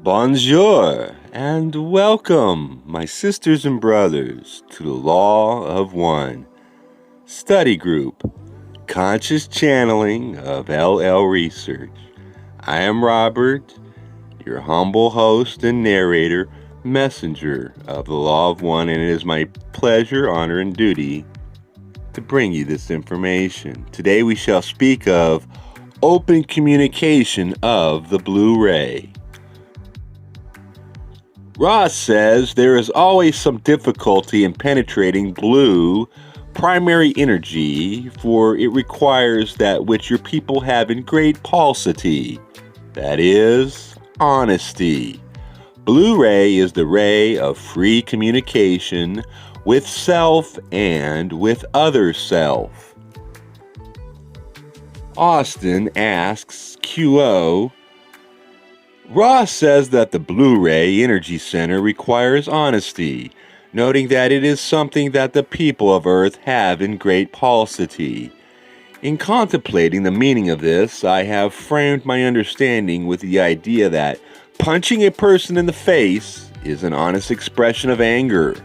Bonjour and welcome, my sisters and brothers, to the Law of One study group, Conscious Channeling of LL Research. I am Robert, your humble host and narrator, messenger of the Law of One, and it is my pleasure, honor, and duty to bring you this information. Today we shall speak of open communication of the blue ray. Ross says there is always some difficulty in penetrating blue primary energy, for it requires that which your people have in great paucity, that is, honesty. Blue ray is the ray of free communication with self and with other self. Austin asks QO, Ross says that the blue ray energy center requires honesty, noting that it is something that the people of Earth have in great paucity. In contemplating the meaning of this, I have framed my understanding with the idea that punching a person in the face is an honest expression of anger.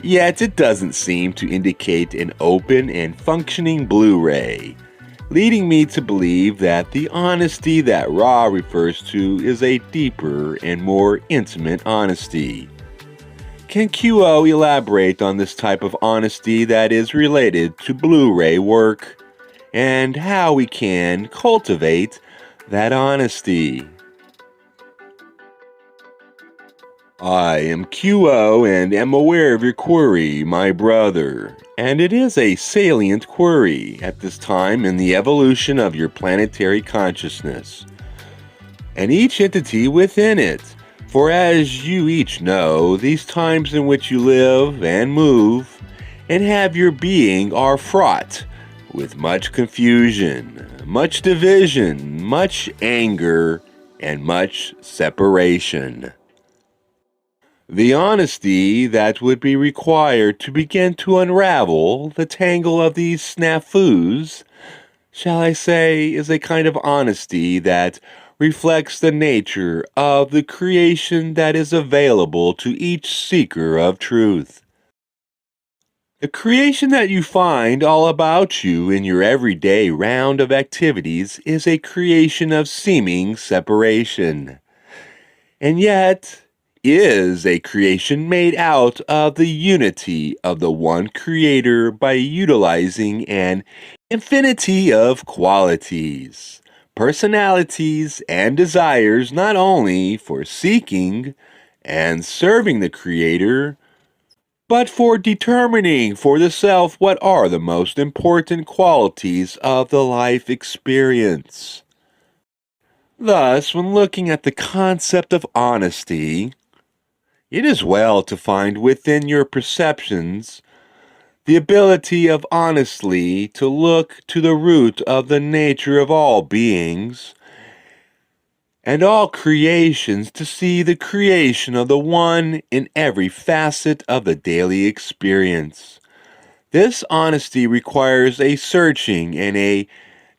Yet it doesn't seem to indicate an open and functioning blue ray, leading me to believe that the honesty that Ra refers to is a deeper and more intimate honesty. Can QO elaborate on this type of honesty that is related to Blu-ray work, and how we can cultivate that honesty? I am QO and am aware of your query, my brother, and it is a salient query at this time in the evolution of your planetary consciousness, and each entity within it. For as you each know, these times in which you live and move and have your being are fraught with much confusion, much division, much anger, and much separation. The honesty that would be required to begin to unravel the tangle of these snafus, shall I say, is a kind of honesty that reflects the nature of the creation that is available to each seeker of truth. The creation that you find all about you in your everyday round of activities is a creation of seeming separation, and yet is a creation made out of the unity of the one Creator by utilizing an infinity of qualities, personalities, and desires, not only for seeking and serving the Creator, but for determining for the self what are the most important qualities of the life experience. Thus, when looking at the concept of honesty, it is well to find within your perceptions the ability of honestly to look to the root of the nature of all beings and all creations, to see the creation of the one in every facet of the daily experience. This honesty requires a searching and a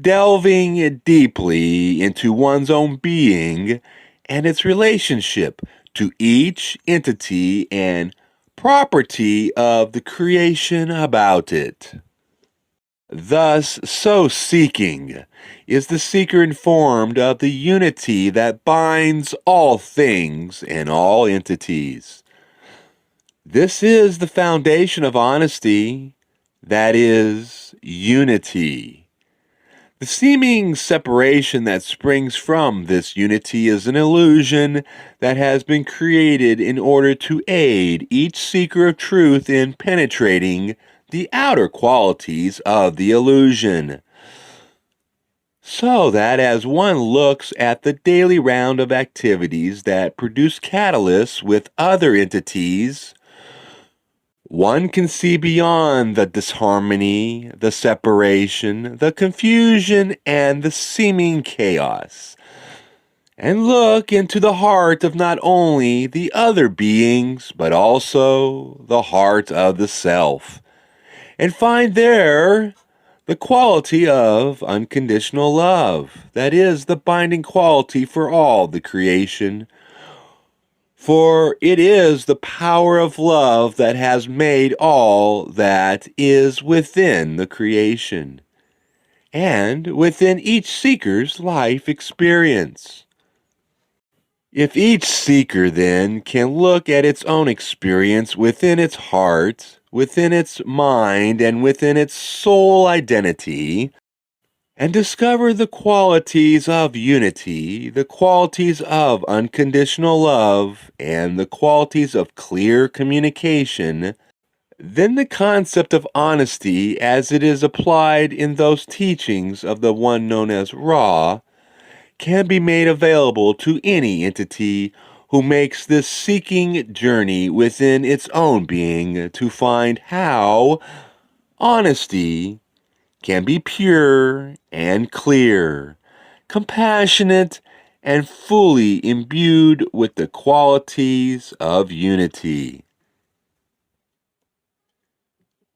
delving deeply into one's own being and its relationship to each entity and property of the creation about it. Thus, so seeking, is the seeker informed of the unity that binds all things and all entities. This is the foundation of honesty, that is, unity. The seeming separation that springs from this unity is an illusion that has been created in order to aid each seeker of truth in penetrating the outer qualities of the illusion, so that as one looks at the daily round of activities that produce catalysts with other entities, one can see beyond the disharmony, the separation, the confusion, and the seeming chaos, and look into the heart of not only the other beings, but also the heart of the self, and find there the quality of unconditional love, that is, the binding quality for all the creation. For it is the power of love that has made all that is within the creation, and within each seeker's life experience. If each seeker then can look at its own experience within its heart, within its mind, and within its soul identity, and discover the qualities of unity, the qualities of unconditional love, and the qualities of clear communication, then the concept of honesty as it is applied in those teachings of the one known as Ra can be made available to any entity who makes this seeking journey within its own being to find how honesty can be pure and clear, compassionate, and fully imbued with the qualities of unity.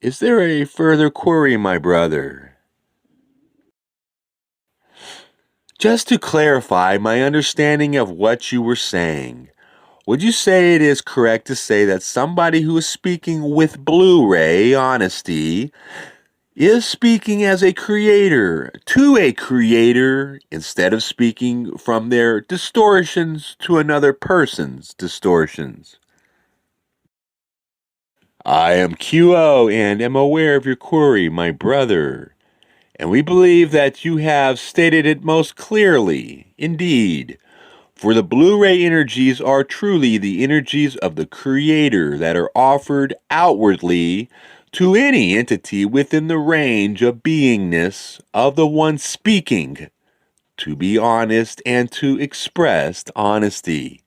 Is there a further query, my brother? Just to clarify my understanding of what you were saying, would you say it is correct to say that somebody who is speaking with Blu-ray honesty is speaking as a creator to a creator instead of speaking from their distortions to another person's distortions? I am QO and am aware of your query, my brother. And we believe that you have stated it most clearly, indeed. For the Blu-ray energies are truly the energies of the Creator that are offered outwardly to any entity within the range of beingness of the one speaking, to be honest and to express honesty.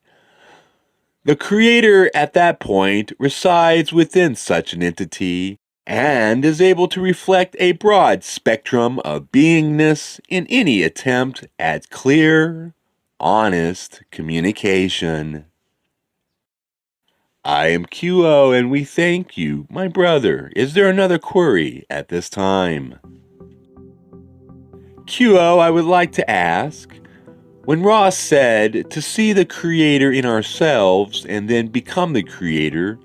The Creator at that point resides within such an entity and is able to reflect a broad spectrum of beingness in any attempt at clear, honest communication. I am QO and we thank you, my brother. Is there another query at this time? QO, I would like to ask, when Ross said to see the Creator in ourselves and then become the Creator,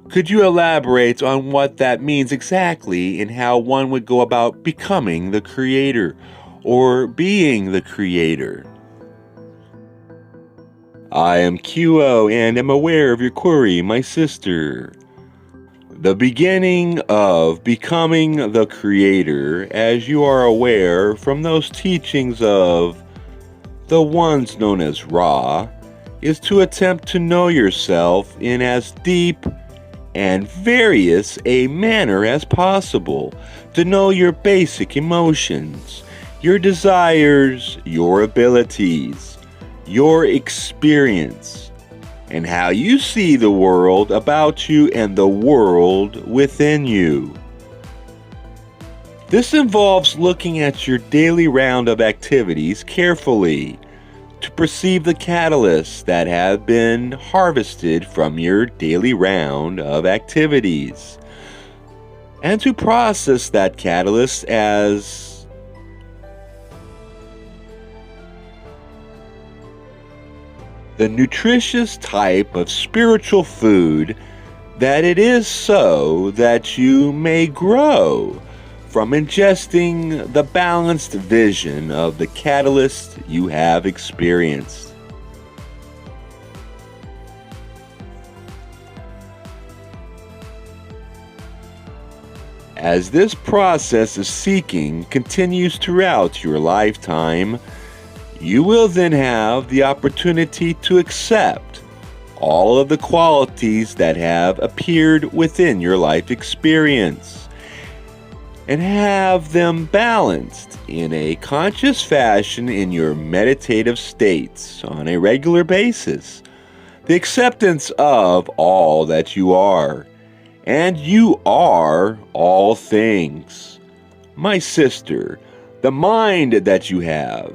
could you elaborate on what that means exactly and how one would go about becoming the Creator or being the Creator? I am QO and am aware of your query, my sister. The beginning of becoming the Creator, as you are aware from those teachings of the ones known as Ra, is to attempt to know yourself in as deep and various a manner as possible, to know your basic emotions, your desires, your abilities, your experience, and how you see the world about you and the world within you. This involves looking at your daily round of activities carefully, to perceive the catalysts that have been harvested from your daily round of activities, and to process that catalyst as the nutritious type of spiritual food that it is, so that you may grow from ingesting the balanced vision of the catalyst you have experienced. As this process of seeking continues throughout your lifetime, you will then have the opportunity to accept all of the qualities that have appeared within your life experience, and have them balanced in a conscious fashion in your meditative states on a regular basis. The acceptance of all that you are, and you are all things. My sister, the mind that you have,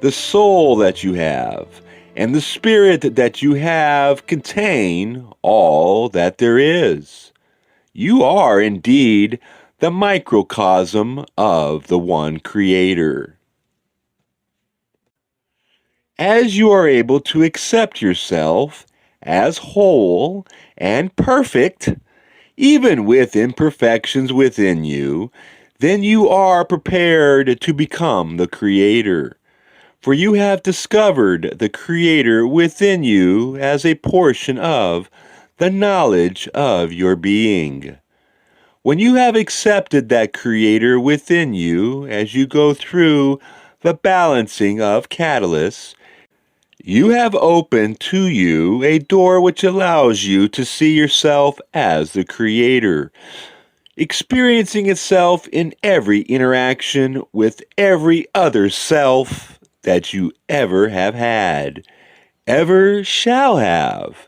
the soul that you have, and the spirit that you have contain all that there is. You are indeed the microcosm of the one Creator. As you are able to accept yourself as whole and perfect, even with imperfections within you, then you are prepared to become the Creator. For you have discovered the Creator within you as a portion of the knowledge of your being. When you have accepted that Creator within you as you go through the balancing of catalysts, you have opened to you a door which allows you to see yourself as the Creator, experiencing itself in every interaction with every other self that you ever have had, ever shall have.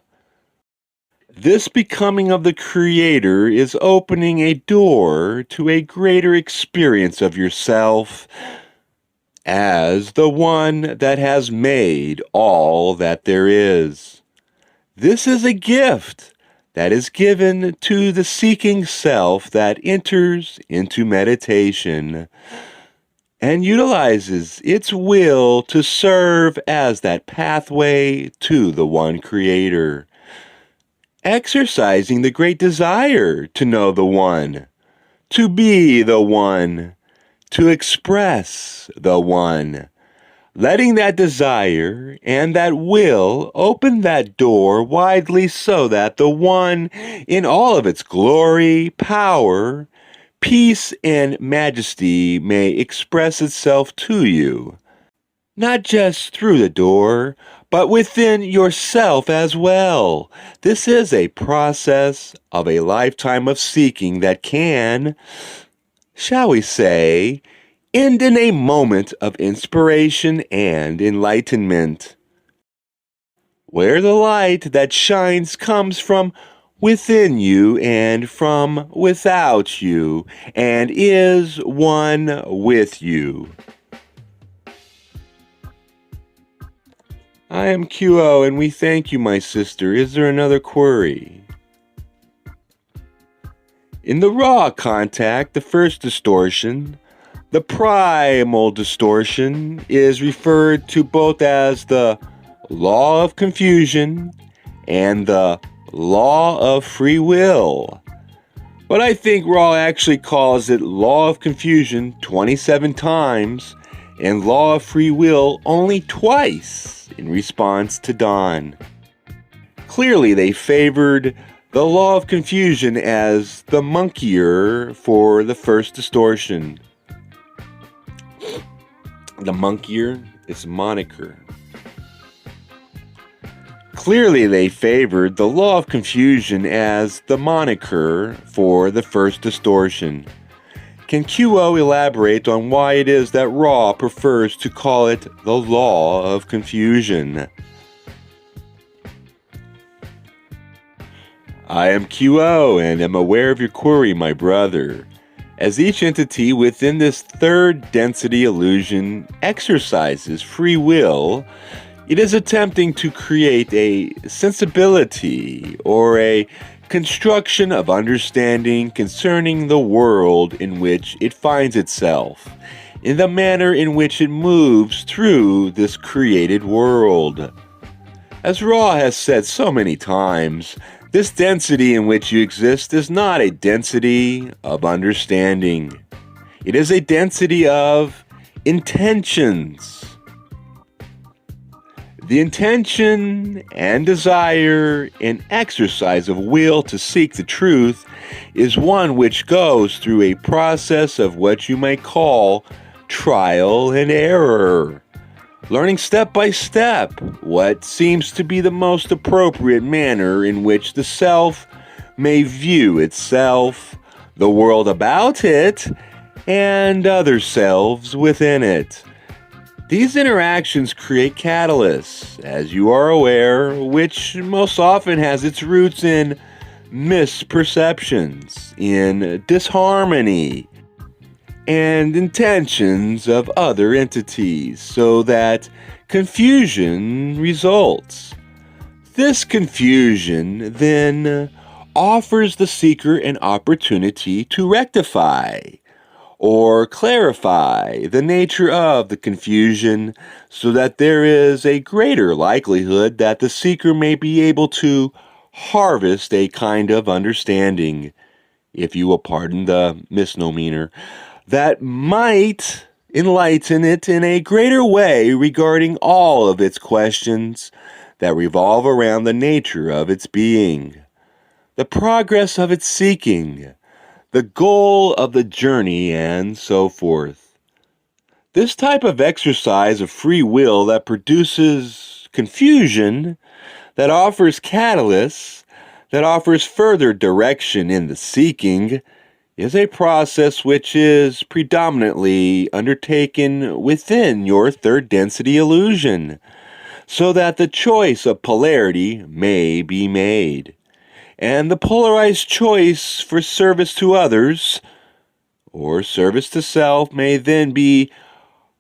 This becoming of the Creator is opening a door to a greater experience of yourself as the one that has made all that there is. This is a gift that is given to the seeking self that enters into meditation and utilizes its will to serve as that pathway to the one Creator, exercising the great desire to know the one, to be the one, to express the one, letting that desire and that will open that door widely so that the one in all of its glory, power, peace, and majesty may express itself to you, not just through the door, but within yourself as well. This is a process of a lifetime of seeking that can, shall we say, end in a moment of inspiration and enlightenment, where the light that shines comes from within you and from without you, and is one with you. I am QO, and we thank you, my sister. Is there another query? In the raw contact, the first distortion, the primal distortion, is referred to both as the law of confusion and the law of free will. But I think Raw actually calls it law of confusion 27 times and law of free will only twice in response to Dawn. Clearly they favored the law of confusion as the monkeyer for the first distortion. The monkeyer is moniker. Clearly they favored the law of confusion as the moniker for the first distortion. Can QO elaborate on why it is that Raw prefers to call it the law of confusion? I am QO and am aware of your query, my brother. As each entity within this third density illusion exercises free will, it is attempting to create a sensibility or a construction of understanding concerning the world in which it finds itself, in the manner in which it moves through this created world. As Ra has said so many times, this density in which you exist is not a density of understanding. It is a density of intentions. The intention and desire and exercise of will to seek the truth is one which goes through a process of what you might call trial and error, learning step by step what seems to be the most appropriate manner in which the self may view itself, the world about it, and other selves within it. These interactions create catalysts, as you are aware, which most often has its roots in misperceptions, in disharmony, and intentions of other entities, so that confusion results. This confusion then offers the seeker an opportunity to rectify or clarify the nature of the confusion so that there is a greater likelihood that the seeker may be able to harvest a kind of understanding, if you will pardon the misnomer, that might enlighten it in a greater way regarding all of its questions that revolve around the nature of its being, the progress of its seeking, the goal of the journey, and so forth. This type of exercise of free will that produces confusion, that offers catalysts, that offers further direction in the seeking, is a process which is predominantly undertaken within your third density illusion, so that the choice of polarity may be made. And the polarized choice for service to others, or service to self, may then be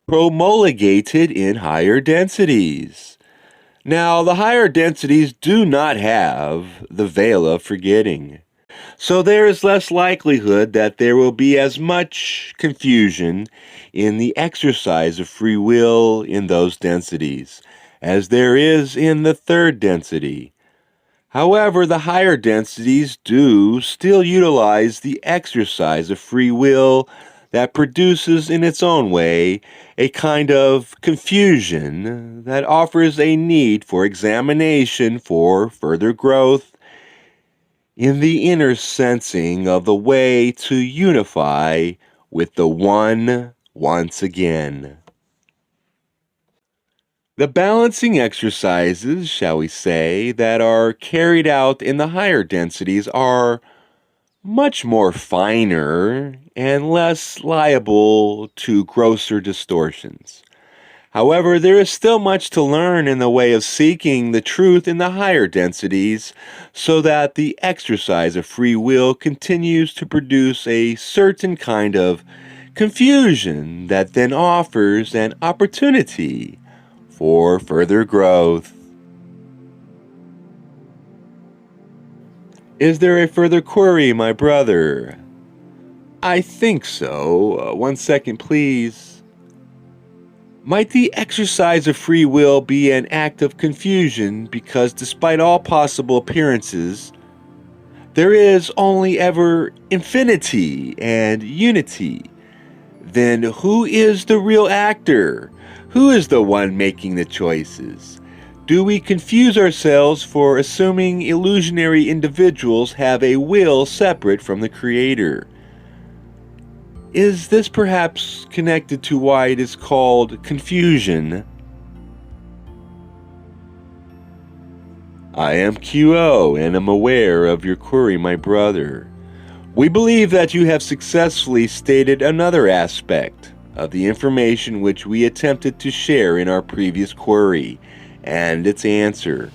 promulgated in higher densities. Now, the higher densities do not have the veil of forgetting. So there is less likelihood that there will be as much confusion in the exercise of free will in those densities as there is in the third density. However, the higher densities do still utilize the exercise of free will that produces in its own way a kind of confusion that offers a need for examination for further growth in the inner sensing of the way to unify with the One once again. The balancing exercises, shall we say, that are carried out in the higher densities are much more finer and less liable to grosser distortions. However, there is still much to learn in the way of seeking the truth in the higher densities, so that the exercise of free will continues to produce a certain kind of confusion that then offers an opportunity for further growth. Is there a further query, my brother? I think so. 1 second, please. Might the exercise of free will be an act of confusion because despite all possible appearances, there is only ever infinity and unity? Then who is the real actor? Who is the one making the choices? Do we confuse ourselves for assuming illusionary individuals have a will separate from the Creator? Is this perhaps connected to why it is called confusion? I am QO and am aware of your query, my brother. We believe that you have successfully stated another aspect of the information which we attempted to share in our previous query, and its answer.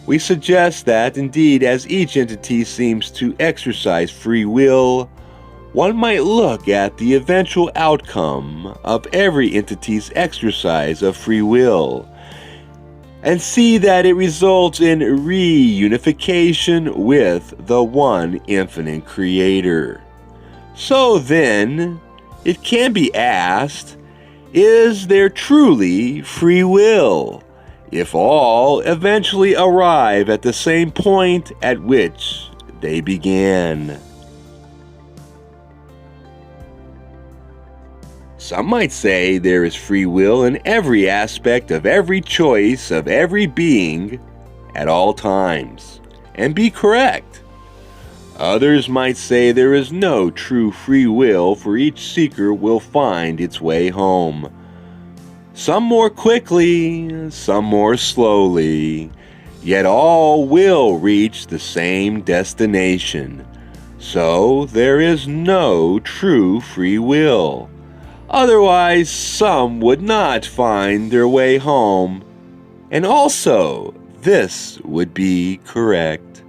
We suggest that, indeed, as each entity seems to exercise free will, one might look at the eventual outcome of every entity's exercise of free will, and see that it results in reunification with the one infinite Creator. So then, it can be asked, is there truly free will, if all eventually arrive at the same point at which they began? Some might say there is free will in every aspect of every choice of every being at all times, and be correct. Others might say there is no true free will, for each seeker will find its way home. Some more quickly, some more slowly, yet all will reach the same destination. So there is no true free will. Otherwise, some would not find their way home, and also this would be correct.